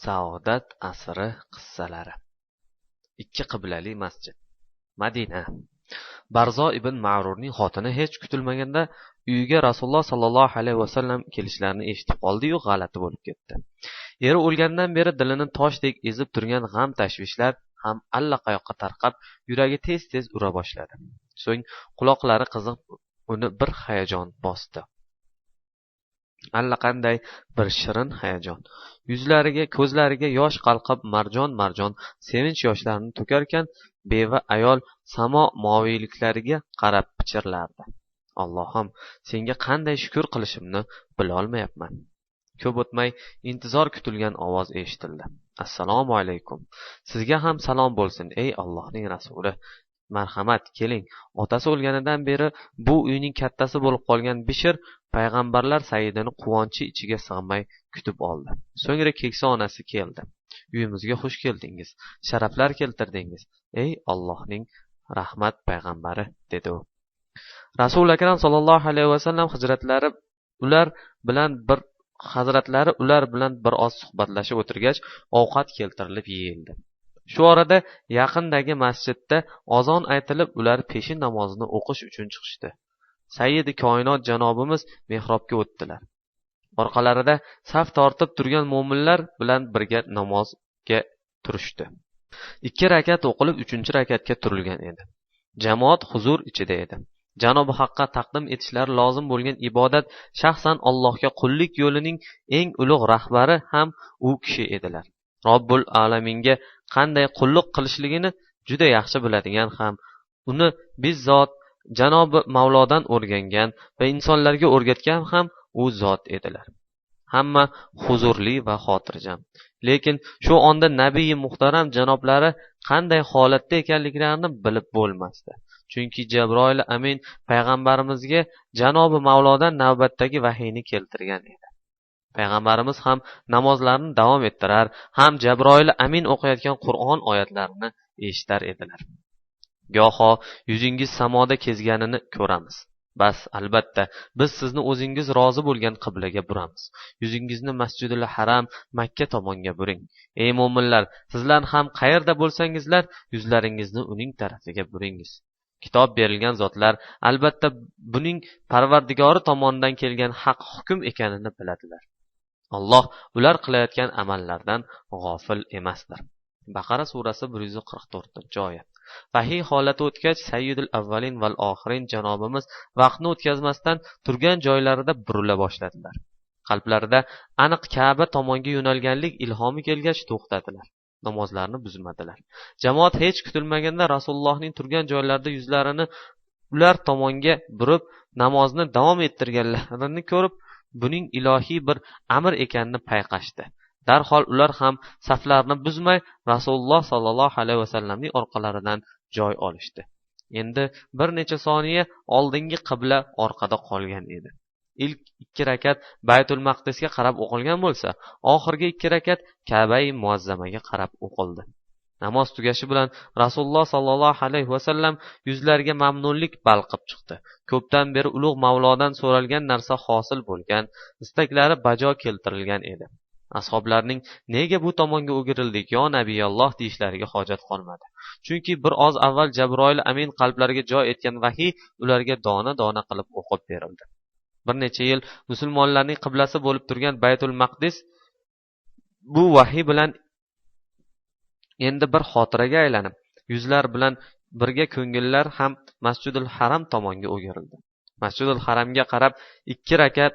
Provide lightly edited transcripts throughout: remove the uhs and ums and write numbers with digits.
Saodat asri qissalari. Ikki qiblali masjid. Madina. Barzo ibn Ma'rurning xotini hech kutilmaganda uyiga Rasululloh sallallohu alayhi vasallam kelishlarini eshitib qoldi-yu, g'alati bo'lib ketdi. Eri o'lgandan beri dilini toshdek ezib turgan g'am tashvishlar ham allaqayoqqa tarqab, yuragi tez-tez ura boshladi. So'ng quloqlari qiziq uni bir hayajon bosdi. Allaqanday bir shirin hayajon. Yuzlariga, ko'zlariga yosh qalqib, marjon-marjon sevinch yoshlarini to'karkan, beva ayol samo moviyliklariga qarab pichirlardi. Allohim, senga qanday shukr qilishimni bilolmayapman. Ko'p o'tmay intizor kutilgan ovoz eshitildi. Assalomu alaykum. Sizga ham salom bo'lsin, ey Allohning rasuli. Marhamat, keling. Otasi o'lganidan beri bu uyning kattasi bo'lib qolgan Bishr payg'ambarlar sayyidini quvonchi ichiga sig'may kutib oldi. So'ngra keksa onasi keldi. Uyimizga xush keldingiz. Sharaflar keltirdingiz. Ey Allohning rahmat payg'ambari, dedi u. Rasul akram sallallohu alayhi vasallam hazratlari ular bilan bir oz suhbatlashib o'tirgach, ovqat keltirilib yeyildi. Shu orada yaqindagi masjidda azon aytilib, ular peshin namozini o'qish uchun chiqishdi. Sayyidi koinot janobimiz mehrobga o'tdilar. Orqalarida saf tortib turgan mo'minlar bilan birga namozga turishdi. 2 rakat o'qilib 3-rakatga turilgan edi. Jamoat huzur ichida edi. Janobi Haqqa taqdim etishlari lozim bo'lgan ibodat shaxsan Allohga qullik yo'lining eng ulug' rahbari ham u kishi edilar. Robbul alaminga qanday qulluq qilishligini juda yaxshi biladigan ham, uni bizzot Janobi Mavlodan o'rgangan va insonlarga o'rgatgan ham u zot edilar. Hamma huzurli va xotirjam. Lekin shu onda Nabiy muhtaram janoblari qanday holatda ekanliklarini bilib bo'lmasdi. Chunki Jabroil Amin payg'ambarimizga Janobi Mavlodan navbatdagi vahiyni keltirgan edi. Payg'ambarimiz ham namozlarini davom ettirar, ham Jabroil Amin o'qiyotgan Qur'on oyatlarini eshitar edilar. Goho yuzingiz samoda kezganini ko'ramiz. Bas, albatta, biz sizni o'zingiz rozi bo'lgan qiblaga buramiz. Yuzingizni Masjidul Haram Makka tomonga buring. Ey mo'minlar, sizlar ham qayerda bo'lsangizlar, yuzlaringizni uning tarafiga buringiz. Kitob berilgan zotlar albatta buning Parvardigori tomonidan kelgan haq hukm ekanini biladilar. Alloh ular qilayotgan amallardan g'ofil emasdir. Baqara surasi 144-oyat. Vahiy holati o'tgach, Sayyidul avvalin val oxirin janobimiz vaqtni o'tkazmasdan turgan joylarida burila boshladilar. Qalblarida aniq Ka'ba tomonga yo'nalganlik ilhomi kelgach to'xtadilar. Namozlarni buzmadilar. Jamoat hech kutilmaganda Rasulullohning turgan joylarida yuzlarini ular tomonga burib namozni davom ettirganlarini ko'rib, buning ilohiy bir amr ekanini payqashdi. Darhol ular ham saflarni buzmay Rasululloh sallallohu alayhi vasallamning orqalaridan joy olishdi. Endi bir necha soniya oldingi qibla orqada qolgan edi. Ilk 2 rakat Baytul Maqdisga qarab o'qilgan bo'lsa, oxirgi 2 rakat Ka'ba-i Muazzamaga qarab o'qildi. Namoz tugashi bilan Rasululloh sallallohu alayhi vasallam yuzlariga mamnunlik balqib chiqdi. Ko'pdan beri ulug' Mavlodan so'ralgan narsa hosil bo'lgan, istaklari bajo keltirilgan edi. Ashoblarning nega bu tomonga o'girildik, yo Nabiyalloh deyishlariga hojat qolmadi. Chunki bir oz avval Jabroil Amin qalblariga joy etgan vahiy ularga dona-dona qilib o'qib berildi. Bir necha yil musulmonlarning qiblasi bo'lib turgan Baytul Maqdis bu vahiy bilan endi bir xotiraga aylanib, yuzlar bilan birga ko'ngillar ham Masjidul Haram tomonga o'girildi. Masjidul Haramga qarab 2 rakat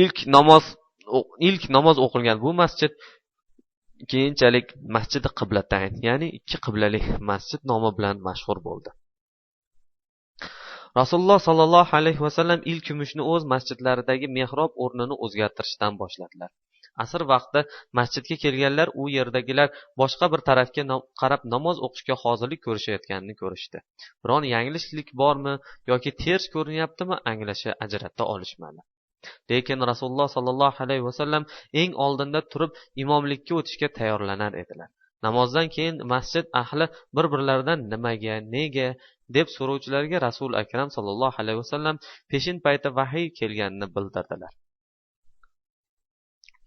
ilk namoz o'qilgan bu masjid keyinchalik Masjidi Qiblatayn, ya'ni 2 qiblali masjid nomi bilan mashhur bo'ldi. Rasululloh sallallohu alayhi vasallam ilk kumushni o'z masjidlaridagi mehrob o'rnini o'zgartirishdan boshladilar. Asr vaqti masjidga kelganlar u yerdagilar boshqa bir tarafga qarab namoz o'qishga hozirlik ko'rishayotganini ko'rishdi. Biron yanglishlik bormi yoki ters ko'rinyaptimi anglasha ajrata olishmadi. Lekin Rasululloh sallallohu alayhi vasallam eng oldinda turib imomlikka o'tishga tayyorlanar edilar. Namozdan keyin masjid ahli bir-birlaridan nimaga, nega deb so'rovchilarga Rasul akram sallallohu alayhi vasallam peshin payti vahiy kelganini bildirdilar.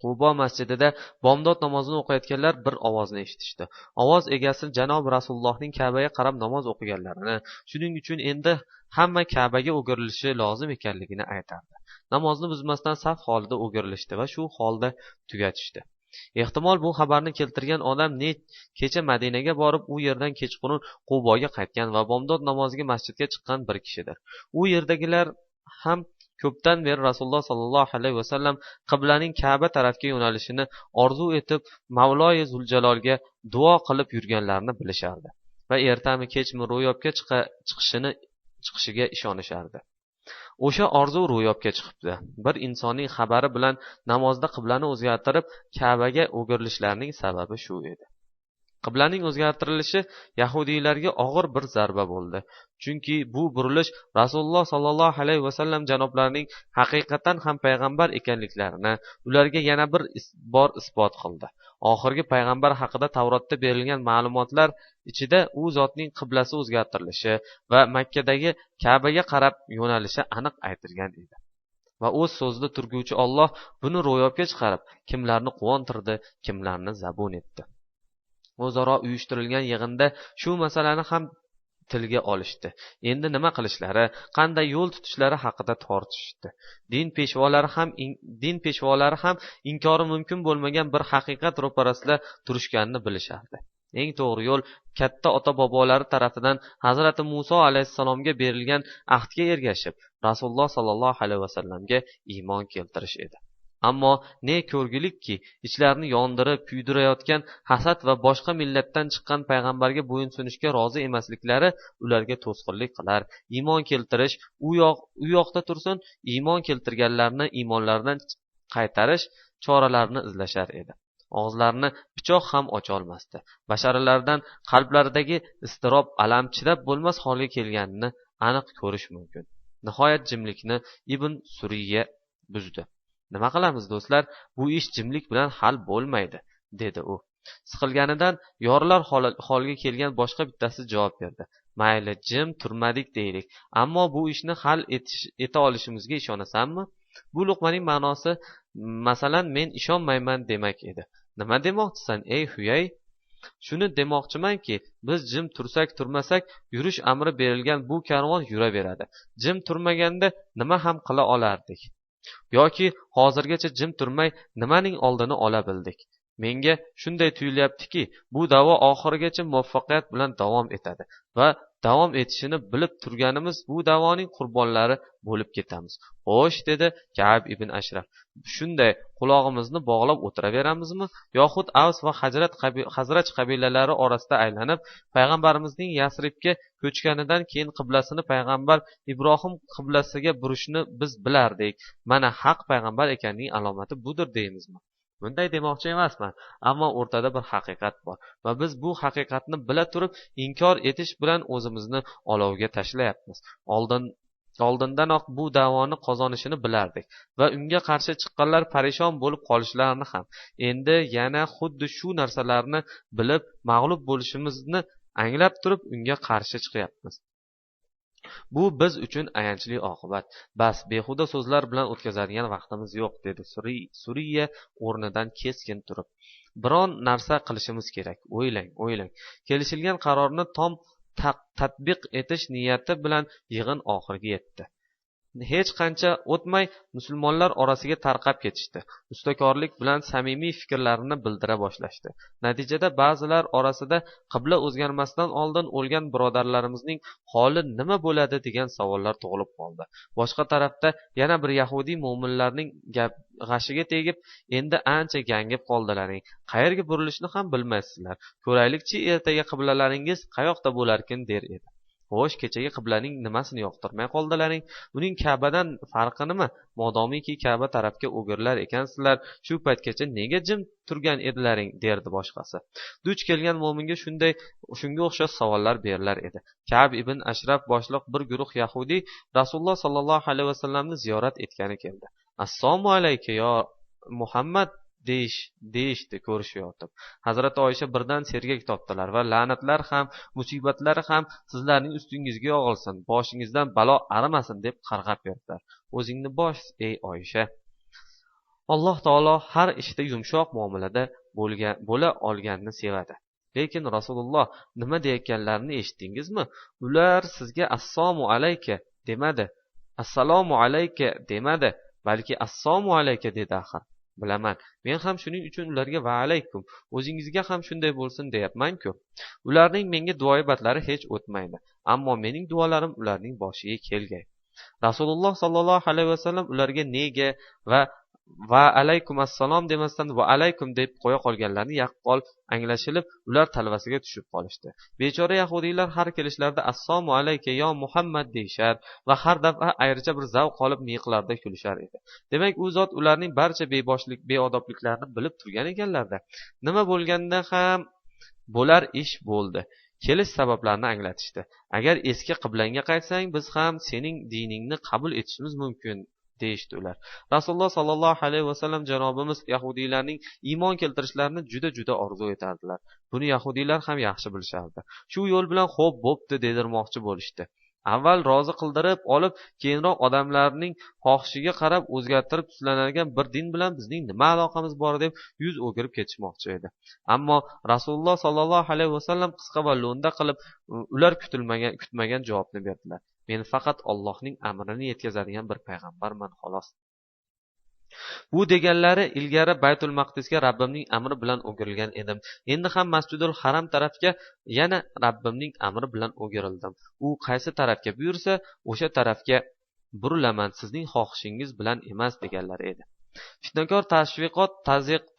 Qubo masjidida bomdod namozini o'qiyotganlar bir ovozni eshitishdi. Ovoz egasi janob Rasulullohning Ka'baga qarab namoz o'qiganlarini, shuning uchun endi hamma Ka'baga o'girilishi lozim ekanligini aytardi. Namozni buzmasdan saf holida o'girilishdi va shu holda tugatishdi. Ehtimol bu xabarni keltirgan odam kecha Madinaga borib, u yerdan kechqurun Quboga qaytgan va bomdod namoziga masjidga chiqqan bir kishidir. U yerdagilar ham ko'pdan beri Rasululloh sollallohu alayhi vasallam qiblaning Ka'ba tarafga yo'nalishini orzu etib, Mavloyi Zuljalolga duo qilib yurganlarini bilishardi va ertami kechmi ro'yobga chiqishiga ishonishardi. O'sha orzu ro'yobga chiqibdi. Bir insonning xabari bilan namozda qiblani o'zgartirib, Ka'baga o'girilishlarining sababi shu edi. Qiblaning o'zgartirilishi yahudiylarga og'ir bir zarba bo'ldi. Chunki bu burilish Rasululloh sollallohu alayhi vasallam janoblarining haqiqatan ham payg'ambar ekanliklarini ularga yana bir bor isbot qildi. Oxirgi payg'ambar haqida Tavrotda berilgan ma'lumotlar ichida u zotning qiblasi o'zgartirilishi va Makkadagi Ka'baga qarab yo'nalishi aniq aytilgan edi. Va o'z so'zida turguvchi Alloh buni ro'yobga chiqarib, kimlarni quvontirdi, kimlarni zabun etdi. O'zaro uyushtirilgan yig'inda shu masalani ham tilga olishdi. Endi nima qilishlari, qanday yo'l tutishlari haqida tortishdi. Din peshvolari ham inkori mumkin bo'lmagan bir haqiqat ro'parasida turishganini bilishardi. Eng to'g'ri yo'l katta ota-bobolari tarafidan Hazrati Muso alayhissalomga berilgan ahdga ergashib, Rasululloh sollallohu alayhi vasallamga iymon keltirish edi. Ammo ne ko'rgilikki, ichlarini yondirib, kuydirayotgan hasad va boshqa millatdan chiqqan payg'ambarga bo'yinsunishga rozi emasliklari ularga to'sqinlik qilar. Iymon keltirish u yoqda tursin, iymon keltirganlarni iymonlaridan qaytarish choralarini izlashar edi. Og'izlarini pichoq ham ocholmasdi. Basharalardan qalblaridagi iztirob, alam chidab bo'lmas holga kelganini aniq ko'rish mumkin. Nihoyat jimlikni Ibn Suriyya buzdi. Nima qilamiz do'stlar? Bu ish jimlik bilan hal bo'lmaydi, dedi u. Siqilganidan yorilar holga kelgan boshqa bittasi javob berdi. Mayli, jim turmadik deylik. Ammo bu ishni hal eta olishimizga ishonasanmi? Bu luqmaning ma'nosi masalan men ishonmayman demak edi. Nima demoqchisan, ey huyay? Shuni demoqchimanki, biz jim tursak turmasak, yurish amri berilgan bu karvon yuraveradi. Jim turmaganda nima ham qila olardik? Yoki hozirgacha jim turmay nimaning oldini ola bildik? Menga shunday tuyulyaptiki, bu da'vo oxirigacha muvaffaqiyat bilan davom etadi va davom etishini bilib turganimiz bu da'voning qurbonlari bo'lib ketamiz. Xo'sh, dedi Ka'b ibn Ashraf. Shunday qulog'imizni bog'lab o'tiraveramizmi? Yoxud Avs va Hazraj qabilalari orasida aylanib, payg'ambarimizning Yasribga ko'chganidan keyin qiblasini payg'ambar Ibrohim qiblasiga burishni biz bilardik. Mana haq payg'ambar ekanning alomati budir deymizmi? Bunday demoqchi emasman, ammo o'rtada bir haqiqat bor va biz bu haqiqatni bila turib inkor etish bilan o'zimizni olovga tashlayapmiz. Oldindanoq bu da'voni qozonishini bilardik va unga qarshi chiqqanlar parishon bo'lib qolishlarini ham. Endi yana xuddi shu narsalarni bilib mag'lub bo'lishimizni anglab turib unga qarshi chiqyapmiz. Bu biz uchun ayanchli oqibat. Bas, behuda so'zlar bilan o'tkazadigan vaqtimiz yo'q, dedi Suriya o'rnidan keskin turib. Biron narsa qilishimiz kerak. O'ylang. Kelishilgan qarorni tom tatbiq etish niyati bilan yig'in oxiriga yetdi. Hech qancha o'tmay musulmonlar orasiga tarqab ketishdi. Ustakorlik bilan samimiy fikrlarini bildira boshlashdi. Natijada ba'zilar orasida qibla o'zgarmasdan oldin o'lgan birodarlarimizning holi nima bo'ladi degan savollar tug'ilib qoldi. Boshqa tarafda yana bir yahudiy mo'minlarning g'ashiga tegib, endi ancha gangib qoldilaring. Qayerga burilishni ham bilmaysizlar. Ko'raylikchi ertaga qiblalaringiz qayoqda bo'larkin der edi. Xo'sh, kechagi qiblaning nimasini yoqtirmay qoldilaring? Uning Ka'badan farqi nima? Modomiki Ka'ba tarafga o'girlar ekansizlar, shu paytgacha nega jim turgan edilaring, derdi boshqasi. Duch kelgan mo'minga shunga o'xshash savollar berilar edi. Ka'b ibn Ashraf boshliq bir guruh yahudiy Rasululloh sollallohu alayhi vasallamni ziyorat etgani keldi. Assalomu alayka yo Muhammad deyishdi ko'rishayotib. Hazrati Oysha birdan sergak topdilar va la'natlar ham, musibatlar ham sizlarning ustingizga yog'ilsin, boshingizdan balo arimasin deb qarg'ab berdilar. O'zingni bos, ey Oysha. alloh taolo har ishda yumshoq muomalada bo'la olganni sevadi. Lekin Rasululloh nima deyayotganlarini eshitdingizmi? Ular sizga assalomu alayka demadi. Assalomu alayka demadi, balki assalomu alayka dedi axir. Bilaman. Men ham shuning uchun ularga va alaykum, o'zingizga ham shunday bo'lsin deyapman-ku. Ularning menga duoibatlari hech o'tmaydi, ammo mening duolarim ularning boshiga kelgay. Rasululloh sollallohu alayhi vasallam ularga nega va alaykum assalom demasdan va alaykum deb qo'ya qolganlarini yaqqol anglashilib, ular talvasiga tushib qolishdi. Bechora yahudiylar har kelishlarida assalomu alayka yo Muhammad deyishar va har daf'a ayricha bir zavq olib miyiqlarda kulishar edi. Demak, u zot ularning barcha beodobliklarini bilib turgan ekanlarda. Nima bo'lganda ham bo'lar ish bo'ldi. Kelish sabablarini anglatishdi. Agar eski qiblangga qaytsang, biz ham sening diningni qabul etishimiz mumkin deyishdi ular. Rasululloh sollallohu alayhi vasallam janobimiz yahudiylarning iymon keltirishlarini juda orzu etardilar. Buni yahudiylar ham yaxshi bilishardi. Shu yo'l bilan xo'p bo'pti dedirmoqchi bo'lishdi. Avval rozi qildirib olib, keyinroq odamlarning xohishiga qarab o'zgartirib tuslanadigan bir din bilan bizning nima aloqamiz bor deb yuz o'girib ketishmoqchi edi. Ammo Rasululloh sollallohu alayhi vasallam qisqa va lo'nda qilib ular kutmagan javobni berdilar. Men faqat Allohning amrini yetkazadigan bir payg'ambarman, xolos. Bu deganlari ilgari Baytul Maqdisga Rabbimning amri bilan o'girilgan edim. Endi ham Masjidul Haram tarafga yana Rabbimning amri bilan o'girildim. U qaysi tarafga buyursa, o'sha tarafga burilaman, sizning xohishingiz bilan emas deganlari edi. Fitnakor tashviqot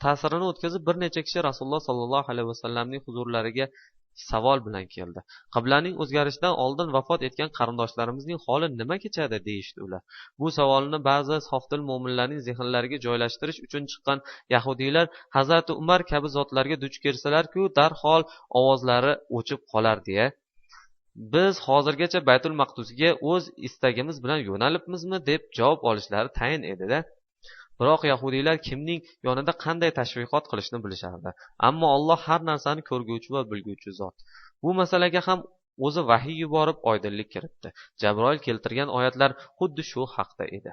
ta'sirini o'tkazib bir necha kishi Rasululloh sollallohu alayhi vasallamning huzurlariga savol bilan keldi. Qiblaning o'zgarishidan oldin vafot etgan qarindoshlarimizning holi nima kechadi deyishdi ular. Bu savolni ba'zi sofdil mo'minlarning zehnlariga joylashtirish uchun chiqqan yahudiylar Hazrati Umar kabi zotlarga duch kelsalar-ku, darhol ovozlari o'chib qolar deya, biz hozirgacha Baytul Maqdisga o'z istagimiz bilan yo'nalibmizmi deb javob olishlari tayin edi-da. Biroq yahudiylar kimning yonida qanday tashviqot qilishni bilishardi. Ammo Alloh har narsani ko'rguvchi va bilguvchi zot. Bu masalaga ham o'zi vahiy yuborib oydinlik kiritdi. Jabroil keltirgan oyatlar xuddi shu haqda edi.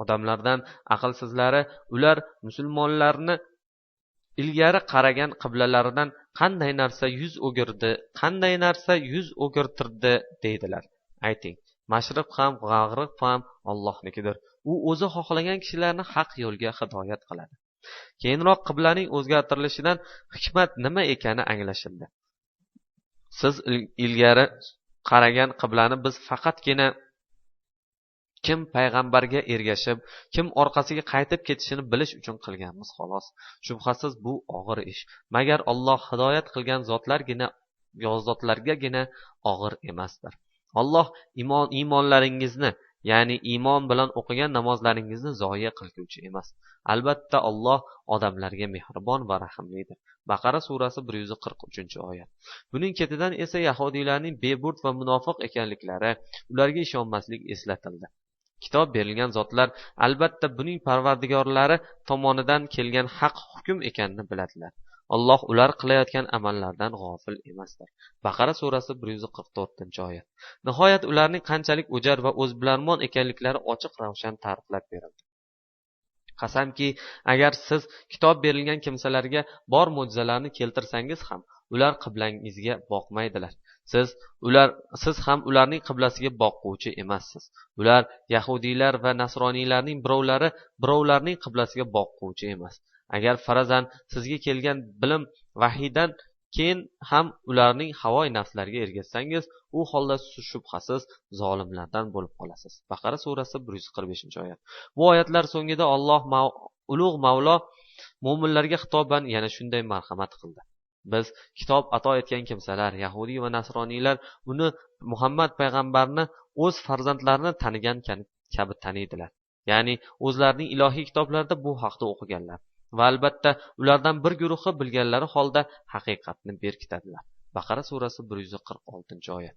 Odamlardan aqlsizlari ular musulmonlarni ilgari qaragan qiblalaridan qanday narsa yuz o'girtirdi deydilar. Ayting, mashriq ham, g'arb ham Allohnikidir. U o'zi xohlagan kishilarni haq yo'lga hidoyat qiladi. Keyinroq qiblaning o'zgartirilishidan hikmat nima ekani anglashildi. Siz ilgari qaragan qiblani biz faqatgina kim payg'ambarga ergashib, kim orqasiga qaytib ketishini bilish uchun qilganmiz, xolos. Shubhasiz bu og'ir ish. Magar Alloh hidoyat qilgan zotlargagina og'ir emasdir. Alloh iymonlaringizni, ya'ni iymon bilan o'qigan namozlaringizni zoya qilguvchi emas. Albatta Alloh odamlarga mehribon va rahimlidir. Baqara surasi 143-oyat. Buning ketidan esa yahudiylarning beburd va munofiq ekanliklari, ularga ishonmaslik eslatildi. Kitob berilgan zotlar albatta buning parvardigorlari tomonidan kelgan haq hukm ekanini biladilar. Alloh ular qilayotgan amallardan g'ofil emasdir. Baqara surasi 144-oyat. Nihoyat ularning qanchalik o'jar va o'zbilarmon ekanliklari ochiq ravshan ta'riflab berildi. Qasamki, agar siz kitob berilgan kimsalarga bor mo'jizalarni keltirsangiz ham, ular qiblangizga boqmaydilar. Siz ham ularning qiblasiga boquvchi emassiz. Ular yahudiylar va nasroniylarning birovlarning qiblasiga boquvchi emas. Agar farazan sizga kelgan bilim vahiydan keyin ham ularning havoy nafslariga ergashsangiz, u holda shubhasiz zolimlardan bo'lib qolasiz. Baqara surasi 145-oyat. Bu oyatlar so'ngida Alloh ulug' Mavlo mo'minlarga xitoban yana shunday marhamat qildi. Biz kitob ato etgan kimsalar, yahudiy va nasroniylar uni Muhammad payg'ambarni o'z farzandlarini tanigan kabi taniydilar. Ya'ni o'zlarining ilohiy kitoblarida bu haqda o'qiganlar. Va albatta ulardan bir guruhi bilganlari holda haqiqatni berkitadilar. Baqara surasi 146-oyat.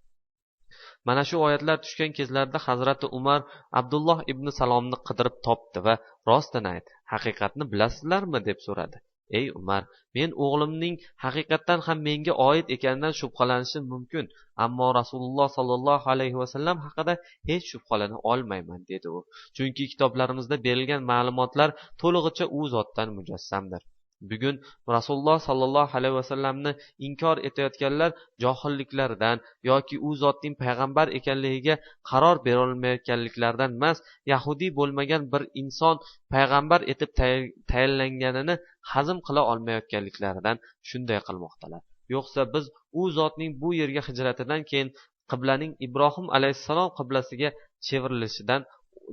Mana shu oyatlar tushgan kezlarda Hazrati Umar Abdulloh ibn Salomni qidirib topdi va rostini ayt, haqiqatni bilasizlarmi deb so'radi. ey Umar, men o'g'limning haqiqatdan ham menga oid ekanidan shubhalanishim mumkin, ammo rasululloh sollallohu alayhi vasallam haqida hech shubhalana olmayman, dedi u. Chunki kitoblarimizda berilgan ma'lumotlar to'lig'icha u zotdan mujassamdir. Bugun rasululloh sollallohu alayhi vasallamni inkor etayotganlar johilliklaridan yoki u zotning payg'ambar ekanligiga qaror berolmayotganliklaridan emas, yahudiy bo'lmagan bir inson payg'ambar etib tayinlanganini hazm qila olmayotganliklaridan shunday qilmoqdalar. Yo'qsa biz u zotning bu yerga hijratidan keyin qiblaning Ibrohim alayhissalom qiblasiga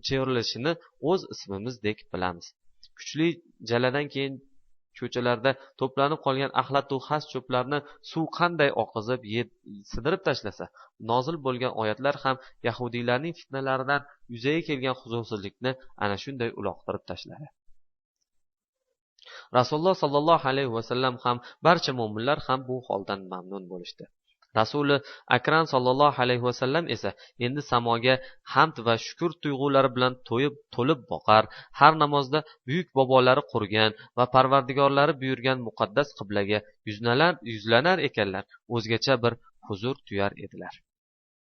chevrilishini o'z ismimizdek bilamiz. Kuchli jaladan keyin ko'chalarda to'planib qolgan axlatu xas cho'plarni suv qanday oqizib sidirib tashlasa, nozil bo'lgan oyatlar ham yahudiylarning fitnalaridan yuzaga kelgan huzursizlikni ana shunday uloqtirib tashladi. rasululloh sollallohu alayhi vasallam ham barcha mo'minlar ham bu holdan mamnun bo'lishdi. rasuli akram sollallohu alayhi vasallam esa endi samoga hamd va shukr tuyg'ulari bilan to'lib boqar, har namozda buyuk bobolari qurgan va parvardigorlari buyurgan muqaddas qiblaga yuzlanar ekanlar, o'zgacha bir huzur tuyar edilar.